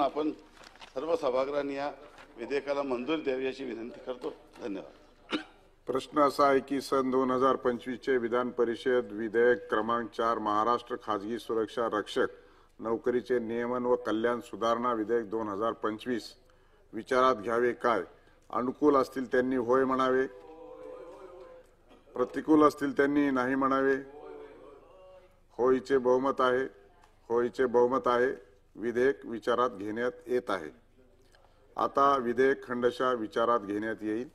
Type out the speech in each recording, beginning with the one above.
आपण सर्व सभागृहांनी या विधेयकाला मंजुरी द्यावी अशी विनंती करतो। धन्यवाद। प्रश्न असा आहे की सन 2025 चे विधान परिषद विधेयक क्रमांक 4 महाराष्ट्र खाजगी सुरक्षा रक्षक नोकरीचे नियमन व कल्याण सुधारणा विधेयक 2025 विचारात घ्यावे काय? अनुकूल असतील त्यांनी होय म्हणावे, प्रतिकूल असतील त्यांनी नाही म्हणावे। होयचे बहुमत आहे, होयचे बहुमत आहे। विधेयक विचारात घेण्यात येत आहे। आता विधेयक खंडशः विचारात घेण्यात येईल।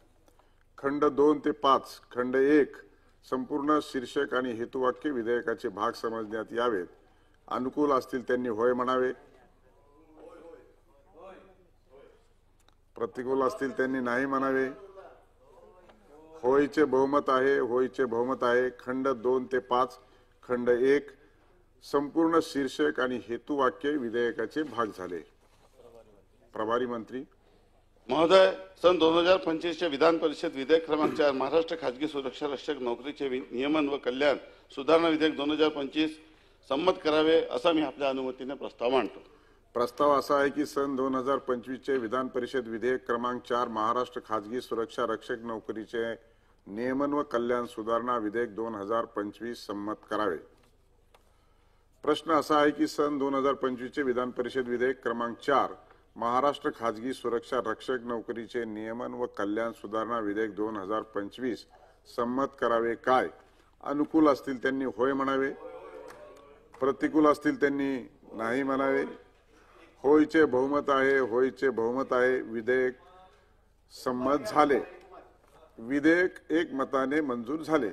खंड 2 ते 5 खंड 1 संपूर्ण शीर्षक आणि हेतुवाक्य विधेयकाचे भाग समजण्यात यावेत। अनुकूल असतील त्यांनी होय म्हणावे, प्रतिकूल असतील त्यांनी नाही म्हणावे। होयचे बहुमत आहे, होयचे बहुमत आहे। खंड 2 ते 5 खंड 1 संपूर्ण शीर्षक आणि हेतुवाक्य विधेयकाचे भाग झाले। प्रभारी मंत्री महोदय, सन 2025 चे विधान परिषद विधेयक क्रमांक 4 महाराष्ट्र खाजगी सुरक्षा रक्षक नोकरीचे नियमन व कल्याण सुधारणा विधेयक 2025 संमत करावे असा मी आपल्या अनुमतीने प्रस्ताव मांडतो। प्रस्ताव असा आहे की सन 2025 चे विधान परिषद विधेयक क्रमांक 4 महाराष्ट्र खाजगी सुरक्षा रक्षक नोकरीचे नियमन व कल्याण सुधारणा विधेयक 2025 संमत करावे। प्रश्न असा आहे की सन 2025 चे विधान परिषद विधेयक क्रमांक 4 महाराष्ट्र खाजगी सुरक्षा रक्षक नोकरीचे नियमन व कल्याण सुधारणा विधेयक 2025 संमत करावे काय? अनुकूल असतील त्यांनी होय म्हणावे, प्रतिकूल असतील त्यांनी नाही म्हणावे। होयचे बहुमत आहे, होयचे बहुमत आहे। विधेयक संमत झाले। विधेयक एकमताने मंजूर झाले।